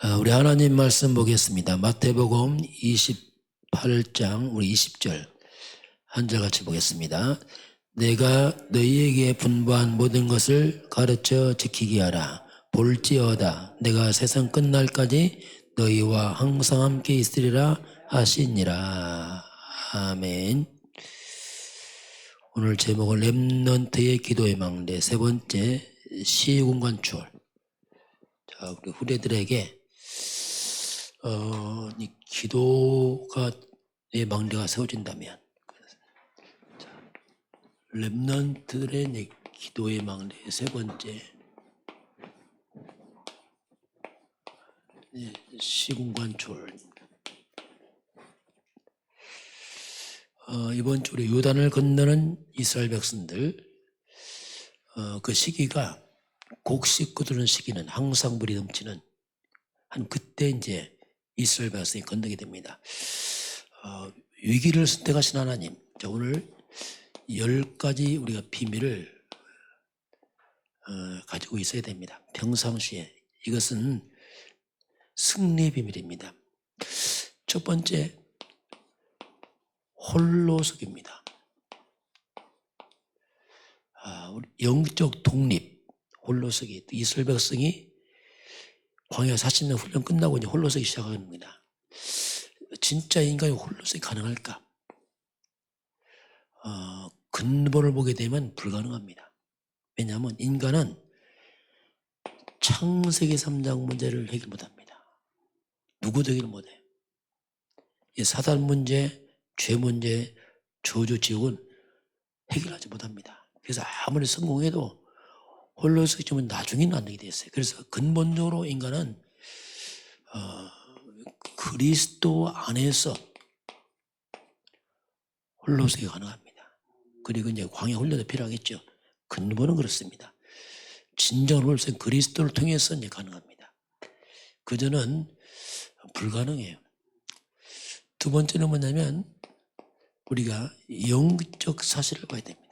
우리 하나님 말씀 보겠습니다. 마태복음 28장 우리 20절 한 절 같이 보겠습니다. 내가 너희에게 분부한 모든 것을 가르쳐 지키게 하라. 볼지어다 내가 세상 끝날까지 너희와 항상 함께 있으리라 하시니라. 아멘. 오늘 제목은 렘넌트의 기도의 망대 세 번째 시공간 추월. 자, 우리 후대들에게 이 기도가 내 망대가 세워진다면, 렘넌트들의 내 기도의 망대 세 번째 시공간출. 이번 주 우리 요단을 건너는 이스라엘 백성들, 그 시기가 곡식 거두는 시기는 항상 물이 넘치는 한 그때 이제 이스라엘 백성이 건너게 됩니다. 위기를 선택하신 하나님. 자, 오늘 10가지 우리가 비밀을 가지고 있어야 됩니다. 평상시에. 이것은 승리 비밀입니다. 첫 번째, 홀로서기입니다. 우리 영적 독립, 홀로서기. 이스라엘 백성이 광야 40년 훈련 끝나고 이제 홀로서기 시작합니다. 진짜 인간이 홀로서기 가능할까? 근본을 보게 되면 불가능합니다. 왜냐하면 인간은 창세기 3장 문제를 해결 못합니다. 누구도 해결 못해요. 사단 문제, 죄 문제, 저주, 지옥은 해결하지 못합니다. 그래서 아무리 성공해도 홀로서기 좀 나중에는 안 되게 됐어요. 그래서 근본적으로 인간은 그리스도 안에서 홀로서기 가능합니다. 그리고 이제 광야 훈련도 필요하겠죠. 근본은 그렇습니다. 진정한 홀로서기 그리스도를 통해서 이제 가능합니다. 그전은 불가능해요. 두 번째는 뭐냐면 우리가 영적 사실을 봐야 됩니다.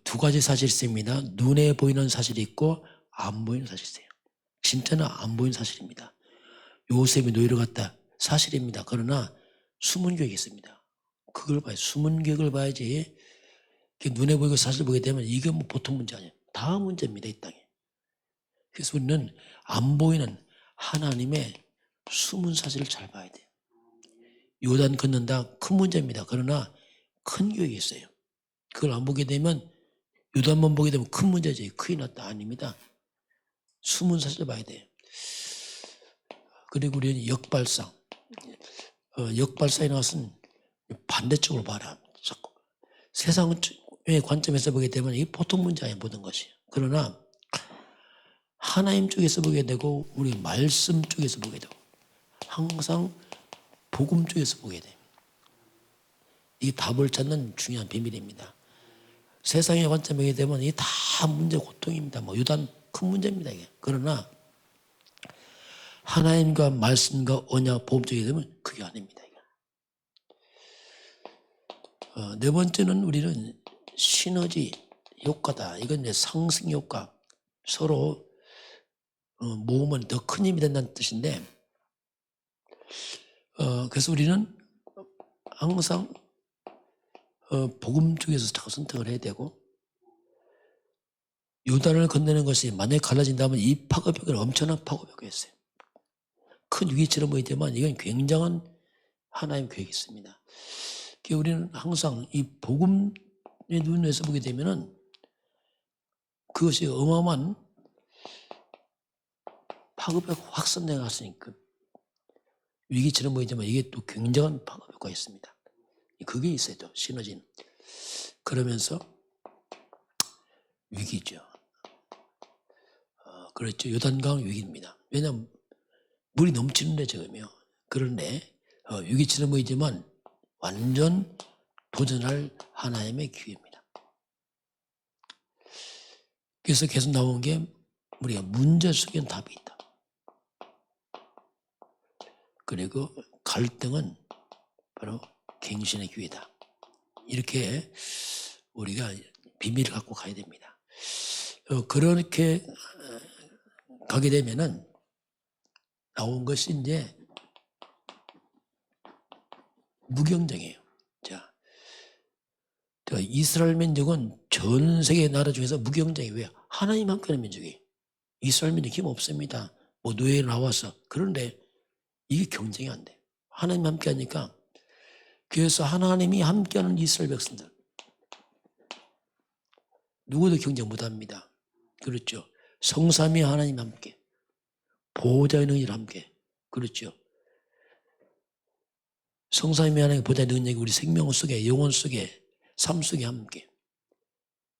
두 가지 사실이 있습니다. 눈에 보이는 사실이 있고 안 보이는 사실이 있어요. 진짜는 안 보이는 사실입니다. 요셉이 노예로 갔다. 사실입니다. 그러나 숨은 계획이 있습니다. 그걸 봐야, 숨은 계획을 봐야지. 눈에 보이고 사실 보게 되면 이게 뭐 보통 문제 아니에요. 다 문제입니다, 이 땅에. 그래서 우리는 안 보이는 하나님의 숨은 사실을 잘 봐야 돼요. 요단 건넌다 큰 문제입니다. 그러나 큰 계획이 있어요. 그걸 안 보게 되면, 요단만 보게 되면 큰 문제지. 큰일 났다. 아닙니다. 숨은 사실을 봐야 돼요. 그리고 우리는 역발상. 역발상에 나와서는 반대쪽으로 봐라. 자꾸. 세상의 관점에서 보게 되면 이게 보통 문제 아니에요. 모든 것이. 그러나 하나님 쪽에서 보게 되고 우리 말씀 쪽에서 보게 되고 항상 복음 쪽에서 보게 돼요. 이 답을 찾는 중요한 비밀입니다. 세상의 관점에 보게 되면 이게 다 문제, 고통입니다. 요단 큰 문제입니다. 이게. 그러나 하나님과 말씀과 언약, 복음 쪽에 되면 그게 아닙니다. 이게. 네 번째는 우리는 시너지 효과다. 이건 이제 상승 효과. 서로 모으면 더 큰 힘이 된다는 뜻인데, 그래서 우리는 항상 복음 쪽에서 자꾸 선택을 해야 되고, 요단을 건너는 것이 만약에 갈라진다면 이 파급력은 엄청난 파급력이었어요. 큰 위기처럼 보이지만 이건 굉장한 하나님의 계획이 있습니다. 우리는 항상 이 복음의 눈에서 보게 되면은 그것이 어마어마한 파급력 확산돼 갔으니까 위기처럼 보이지만 이게 또 굉장한 파급력가 있습니다. 그게 있어요. 또 시너지는. 그러면서 위기죠. 그렇죠. 요단강 위기입니다. 왜냐하면 물이 넘치는데 지금요. 그런데 위기처럼 보이지만 완전 도전할 하나님의 기회입니다. 그래서 계속 나온 게 우리가 문제 속엔 답이 있다. 그리고 갈등은 바로 갱신의 기회다. 이렇게 우리가 비밀을 갖고 가야 됩니다. 그렇게 가게 되면은 나온 것이 이제 무경쟁이에요. 자, 이스라엘 민족은 전 세계 나라 중에서 무경쟁이. 왜? 하나님 함께 하는 민족이에요. 이스라엘 민족 힘 없습니다. 뭐 노예에 나와서. 그런데 이게 경쟁이 안 돼. 하나님 함께 하니까. 그래서 하나님이 함께하는 이스라엘 백성들 누구도 경쟁 못합니다. 그렇죠. 성삼위 하나님 함께, 보호자의 능력이 함께. 그렇죠. 성삼위 하나님의 보호자의 능력이 우리 생명 속에, 영혼 속에, 삶 속에 함께.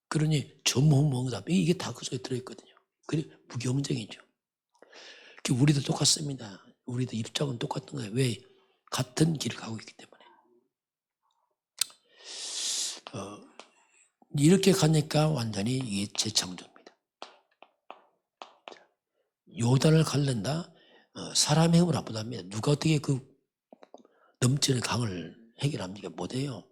그러니 전무후무응답, 이게 다 그 속에 들어있거든요. 그게 무경쟁이죠. 우리도 똑같습니다. 우리도 입장은 똑같은 거예요. 왜? 같은 길을 가고 있기 때문에. 이렇게 가니까 완전히 이게 재창조입니다. 요단을 갈른다? 사람의 힘을 압도합니다. 누가 어떻게 그 넘치는 강을 해결합니까? 못해요.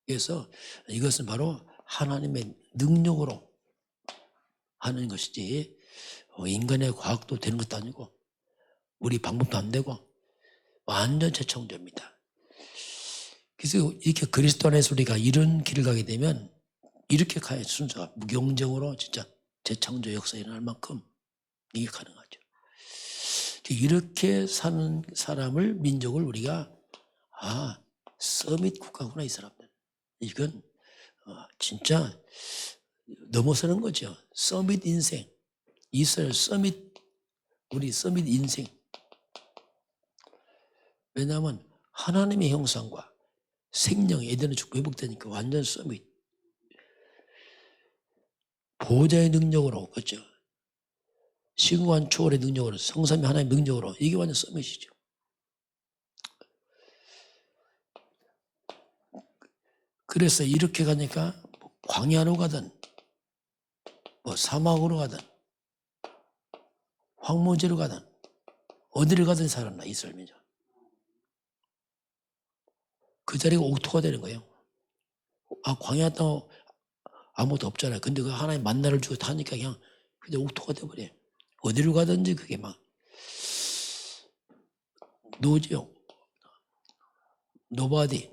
그래서 이것은 바로 하나님의 능력으로 하는 것이지 인간의 과학도 되는 것도 아니고 우리 방법도 안 되고 완전 재창조입니다. 그래서 이렇게 그리스도 안에서 우리가 이런 길을 가게 되면 이렇게 가야 순서가 무경쟁으로 진짜 재창조 역사가 일어날 만큼 이게 가능하죠. 이렇게 사는 사람을, 민족을 우리가 서밋 국가구나 이 사람들. 이건 진짜 넘어서는 거죠. 서밋 인생. 이스라엘 서밋, 우리 서밋 인생. 왜냐하면 하나님의 형상과 생명, 에덴의 축복 회복되니까 완전 서밋. 보호자의 능력으로, 그렇죠. 신관 초월의 능력으로, 성삼위 하나님의 능력으로, 이게 완전 서밋이죠. 그래서 이렇게 가니까 광야로 가든 뭐 사막으로 가든 황무지로 가든 어디를 가든 살았나 이스라엘 민족. 그 자리가 옥토가 되는 거예요. 광야 땅 아무것도 없잖아요. 근데 그 하나님 만나를 주고 타니까 그냥 옥토가 돼버려요. 어디로 가든지 그게 막 노죠. 노바디,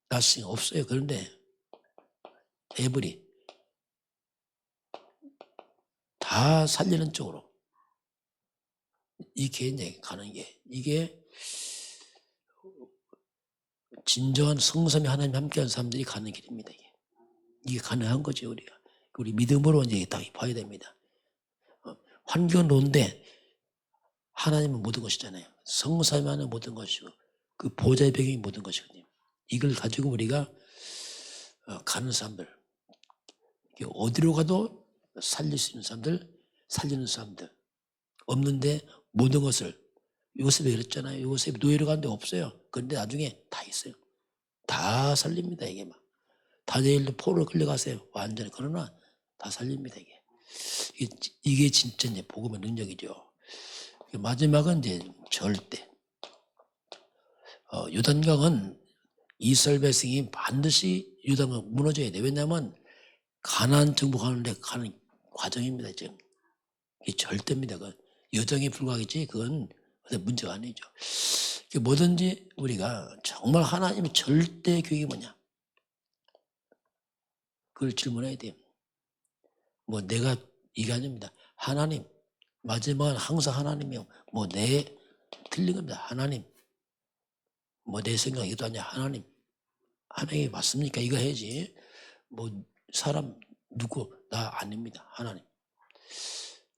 나싱 없어요. 그런데 에브리 다 살리는 쪽으로 이게 이제 가는 게, 이게 진정한 성삼위 하나님 함께하는 사람들이 가는 길입니다. 이게 가능한 거죠. 우리 믿음으로 이제 딱 봐야 됩니다. 환경은 좋은데 하나님은 모든 것이잖아요. 성삼위 하나님 모든 것이고 그 보좌의 배경이 모든 것이거든요. 이걸 가지고 우리가 가는 사람들, 어디로 가도 살릴 수 있는 사람들, 살리는 사람들, 없는데 모든 것을, 요셉이 그랬잖아요. 요셉이 노예로 가는데 없어요. 그런데 나중에 다 있어요. 다 살립니다. 이게 막 다니엘도 포로로 끌려가세요. 완전히. 그러나 다 살립니다. 이게 진짜 이제 복음의 능력이죠. 마지막은 이제 절대. 요단강은 이스라엘 백성이 반드시 요단강 무너져야 돼. 왜냐하면 가나안 정복하는데 가는 과정입니다. 지금 이게 절대입니다. 그건 여정에 불과하겠지. 그건 문제가 아니죠. 뭐든지 우리가 정말 하나님의 절대 교육이 뭐냐? 그걸 질문해야 돼요. 뭐 내가 이게 아닙니다. 하나님, 마지막은 항상 하나님이요. 뭐 틀린 겁니다. 하나님. 뭐 내 생각이도 아니야. 하나님. 하나님이 맞습니까? 이거 해야지. 뭐 사람 누구 나 아닙니다. 하나님.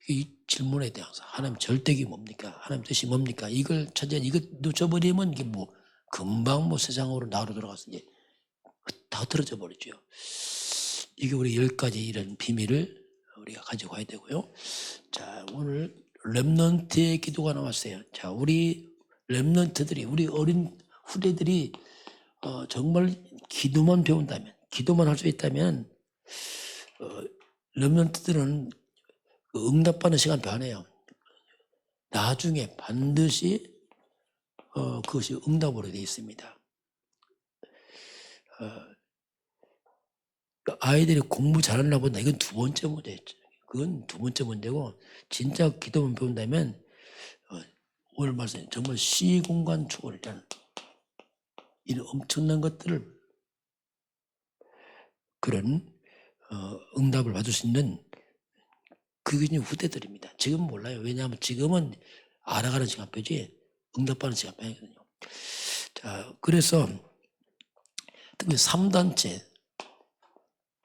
이 질문에 대해서 하나님 절대기 뭡니까? 하나님 뜻이 뭡니까? 이걸 이거 놓쳐버리면 이게 뭐 금방 뭐 세상으로 나로 들어가서 이제 다 틀어져 버리죠. 이게 우리 10가지 이런 비밀을 우리가 가지고 가야 되고요. 자, 오늘 렘넌트의 기도가 나왔어요. 자, 우리 렘넌트들이, 우리 어린 후대들이 정말 기도만 배운다면, 기도만 할 수 있다면 렘넌트들은 응답받는 시간 변해요. 나중에 반드시 그것이 응답으로 되어 있습니다. 아이들이 공부 잘하나 본다. 이건 두 번째 문제였죠. 그건 두 번째 문제고, 진짜 기도만 배운다면 오늘 말씀 정말 시공간 초월이라는 이런 엄청난 것들을 그런 응답을 받을 수 있는 그게 이제 후대들입니다. 지금 몰라요. 왜냐하면 지금은 알아가는 시간표지 응답받는 시간표거든요. 자, 그래서 특히 3단체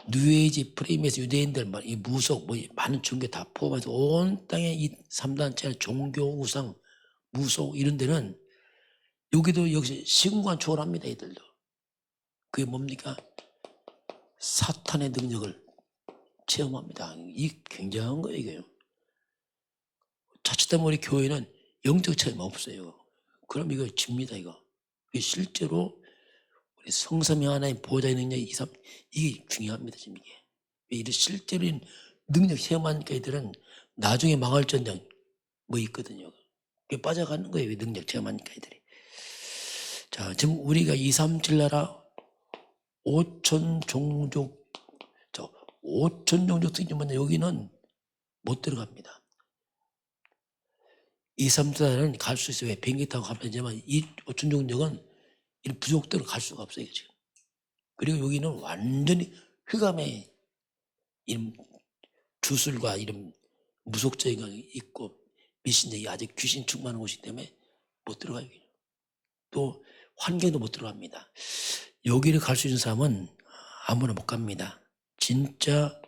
뉴에이지 프레임에서 유대인들 이 무속 많은 종교 다 포함해서 온 땅에 이 3단체 종교 우상 무속 이런 데는 여기도 역시 시공간 초월합니다. 이들도 그게 뭡니까? 사탄의 능력을 체험합니다. 이 굉장한 거예요. 이게요. 자칫하면 우리 교회는 영적 체험 없어요. 그럼 이거 집니다. 이거 실제로 우리 성삼위 하나님 보호자의 능력 이게 중요합니다. 지금 이게 이런 실제로인 능력 체험하니까 이들은 나중에 망할전쟁 있거든요. 그게 빠져가는 거예요. 능력 체험하니까 이들이. 자, 지금 우리가 237 나라 5천 종족 5천 종족 특징은 여기는 못 들어갑니다. 237나라는 갈 수 있어요. 비행기 타고 가면 되지만 이 5천 종족은 이런 부족들은 갈 수가 없어요. 지금. 그리고 여기는 완전히 흑암의 이런 주술과 이런 무속적인 거 있고 미신적이 아직 귀신 충만한 곳이기 때문에 못 들어가요. 또 환경도 못 들어갑니다. 여기를 갈 수 있는 사람은 아무나 못 갑니다. 진짜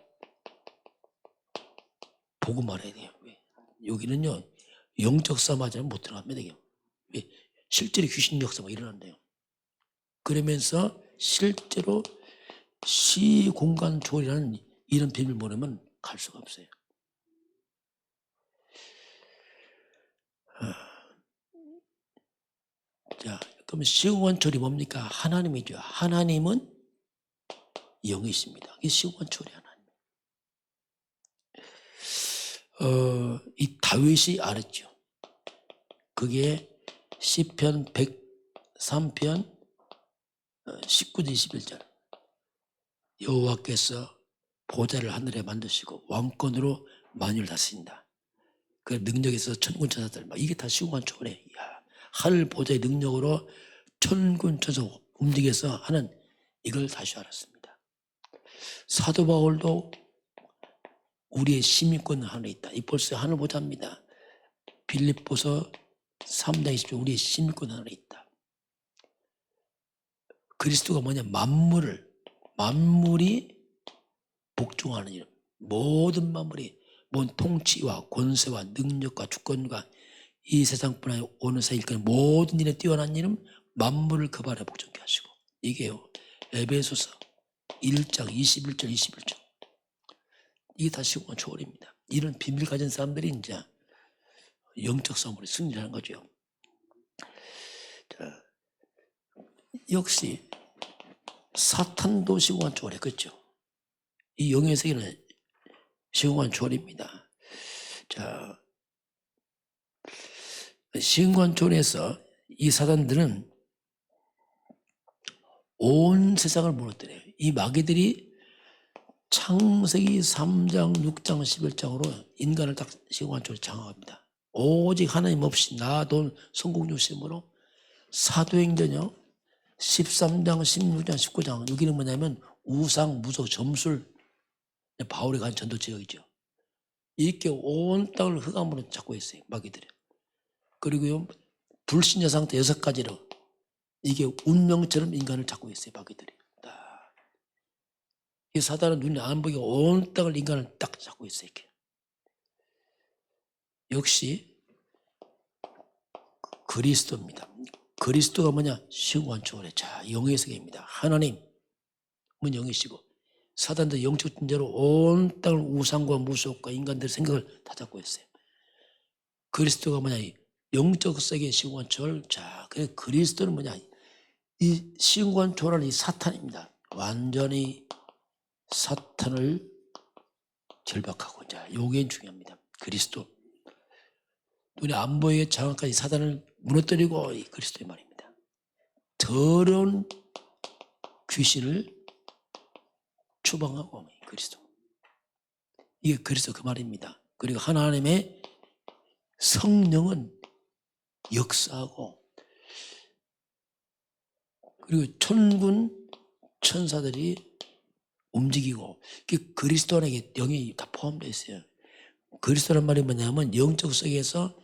보고 말해야 돼요. 여기는요 영적 싸움하자면 못 들어갑니다. 실제로 귀신 역사가 일어난대요. 그러면서 실제로 시공간 초월이라는 이런 비밀 모르면 갈 수가 없어요. 자, 그러면 시공간 초월이 뭡니까? 하나님이죠. 하나님은 영이십니다. 이게 시공간 초월이 하나님. 이 다윗이 알았죠. 그게 시편 103편 19절 21절 여호와께서 보좌를 하늘에 만드시고 왕권으로 만유를 다스린다. 그 능력에서 천군 천사들 이게 다 시공간 초월해. 하늘 보좌의 능력으로 천군 천사 움직여서 하는 이걸 다시 알았습니다. 사도 바울도 우리의 시민권 하늘에 있다. 이 벌써 하늘 보좌입니다. 빌립보서 3장 20절 우리의 시민권 하늘에 있다. 그리스도가 뭐냐? 만물이 복종하는 이름. 모든 만물이 통치와 권세와 능력과 주권과 이 세상뿐 아니라 오는 세일까지 모든 일에 뛰어난 이름 만물을 그 발에 복종케 하시고 이게요. 에베소서 1장 21절 21절 이게 다 시공간 초월입니다. 이런 비밀 가진 사람들이 이제 영적 싸움으로 승리를 하는 거죠. 자, 역시 사탄도 시공간 초월해. 그렇죠? 이 영의 세계는 시공간 초월입니다. 자, 시공간 초월에서 이 사단들은 온 세상을 무너뜨려요. 이 마귀들이 창세기 3장, 6장, 11장으로 인간을 딱 시공간 초월에 장악합니다. 오직 하나님 없이 나, 돈, 성공 중심으로 사도행전요 13장, 16장, 19장 여기는 뭐냐면 우상, 무속, 점술 바울이 간 전도 지역이죠. 이렇게 온 땅을 흑암으로 잡고 있어요. 마귀들이. 그리고요 불신자 상태 6가지로 이게 운명처럼 인간을 잡고 있어요. 마귀들이. 이 사단은 눈이 안 보이게 온 땅을 인간을 딱 잡고 있어요. 이렇게. 역시 그리스도입니다. 그리스도가 뭐냐? 시공간 초월해. 자, 영의 세계입니다. 하나님은 영이시고 사단도 영적 존재로 온 땅을 우상과 무속과 인간들의 생각을 다 잡고 있어요. 그리스도가 뭐냐? 영적 세계의 시공간 초월. 자, 그래서 그리스도는 뭐냐? 이 시공간 초월은 이 사탄입니다. 완전히 사탄을 결박하고 자, 요게 중요합니다. 그리스도. 눈에 안 보이게 장악까지 사단을 무너뜨리고 이 그리스도의 말입니다. 더러운 귀신을 추방하고 그리스도. 이게 그리스도 그 말입니다. 그리고 하나님의 성령은 역사하고, 그리고 천군 천사들이 움직이고, 그리스도 안에 영이 다 포함되어 있어요. 그리스도란 말이 뭐냐면 영적 세계에서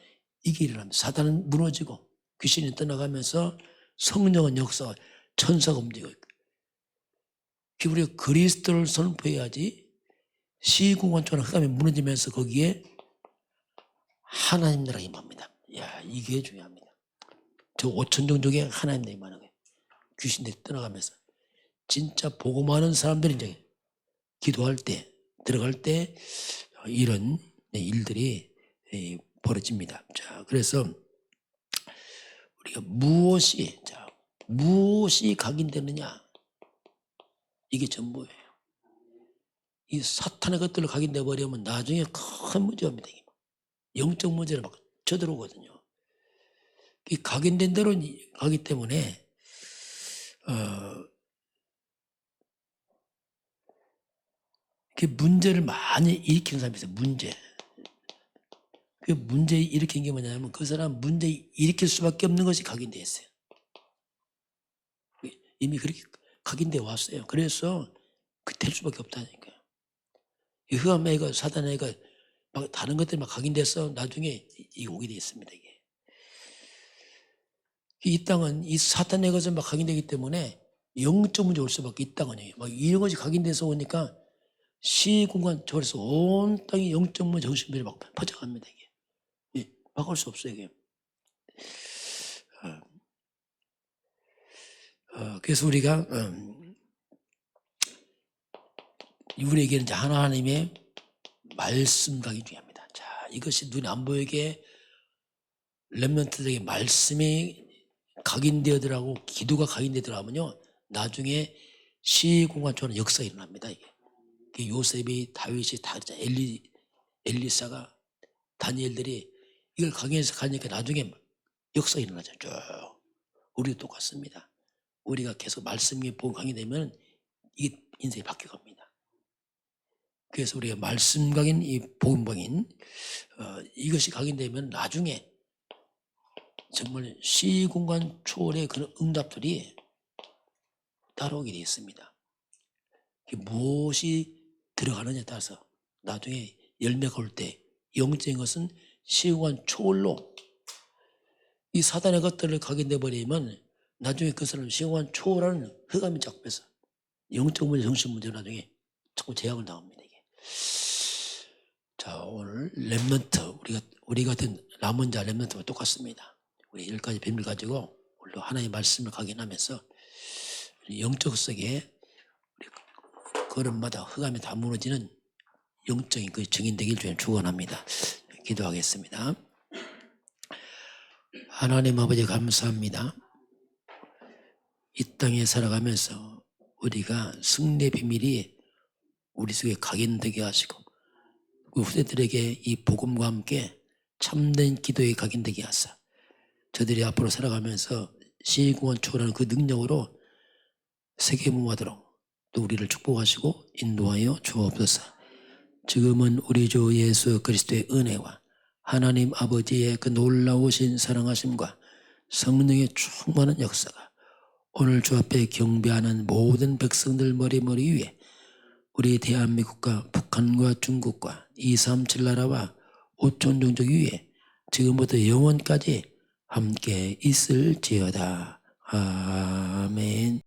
이게 일어납니다. 사단은 무너지고 귀신이 떠나가면서 성령은 역사, 천사가 움직이고 있고, 우리가 그리스도를 선포해야지 시공간처럼 흑암이 무너지면서 거기에 하나님 나라가 임합니다. 야, 이게 중요합니다. 저 5천 종족에 하나님 나라가 임하는 거예요. 귀신들이 떠나가면서 진짜 복음하는 사람들이 이제 기도할 때, 들어갈 때 이런 일들이 벌어집니다. 자, 그래서 우리가 무엇이 각인되느냐, 이게 전부예요. 이 사탄의 것들로 각인돼 버리면 나중에 큰 문제입니다. 영적 문제를 막 쳐들어오거든요. 이 각인된 대로 가기 때문에 그 문제를 많이 일으키는 사람이 있어요. 그 문제 일으킨 게 뭐냐면 그 사람 문제 일으킬 수밖에 없는 것이 각인되어 있어요. 이미 그렇게 각인되어 왔어요. 그래서 될 수밖에 없다니까요. 이 흑암의 애가, 사단의 애가 막 다른 것들이 막 각인돼서 나중에 이게 오게 되어 있습니다. 이게. 이 땅은 이 사탄의 것을 막 각인되기 때문에 영적 문제 올 수밖에 이 땅은요. 막 이런 것이 각인돼서 오니까 시공간 저에서 온 땅이 영적 문제 정신들이 막 퍼져갑니다. 이게. 예, 막을 수 없어요. 이게. 그래서 우리가 우리에게는 이제 하나님의 말씀각이 중요합니다. 자, 이것이 눈이 안 보이게 렘넌트들에게 말씀이 각인되어들하고 기도가 각인되더라면요, 나중에 시공간처럼 역사가 일어납니다. 이게 요셉이, 다윗이, 다 엘리사가, 다니엘들이 이걸 각인해서 가니까 나중에 역사가 일어나죠. 쭉. 우리도 똑같습니다. 우리가 계속 말씀이 복음 각인되면 이 인생이 바뀌어갑니다. 그래서 우리가 말씀 각인, 이 복음 각인, 이것이 각인되면 나중에 정말 시공간 초월의 그런 응답들이 따라오게 되어 있습니다. 무엇이 들어가느냐에 따라서 나중에 열매가 올 때 영적인 것은 시공간 초월로, 이 사단의 것들을 각인돼 버리면 나중에 그 사람 시공간 초월하는 흑암이 잡혀서 영적 문제, 정신 문제 나중에 자꾸 제약을 당합니다. 이게. 자, 오늘 렘넌트, 우리 같은 남은 자 렘넌트와 똑같습니다. 우리 10가지 비밀 가지고 오늘 하나님의 말씀을 각인하면서 영적 세계에 걸음마다 흑암이 다 무너지는 영적인 그 증인되길 주님 축원합니다. 기도하겠습니다. 하나님 아버지 감사합니다. 이 땅에 살아가면서 우리가 승리의 비밀이 우리 속에 각인되게 하시고 그 후대들에게 이 복음과 함께 참된 기도에 각인되게 하사 저들이 앞으로 살아가면서 시공간 초월하는 그 능력으로 세계 무마하도록 또 우리를 축복하시고 인도하여 주옵소서. 지금은 우리 주 예수 그리스도의 은혜와 하나님 아버지의 그 놀라우신 사랑하심과 성령의 충만한 역사가 오늘 주 앞에 경배하는 모든 백성들 머리 위에 우리 대한민국과 북한과 중국과 237 나라와 5천 종족 위에 지금부터 영원까지 함께 있을지어다. 아멘.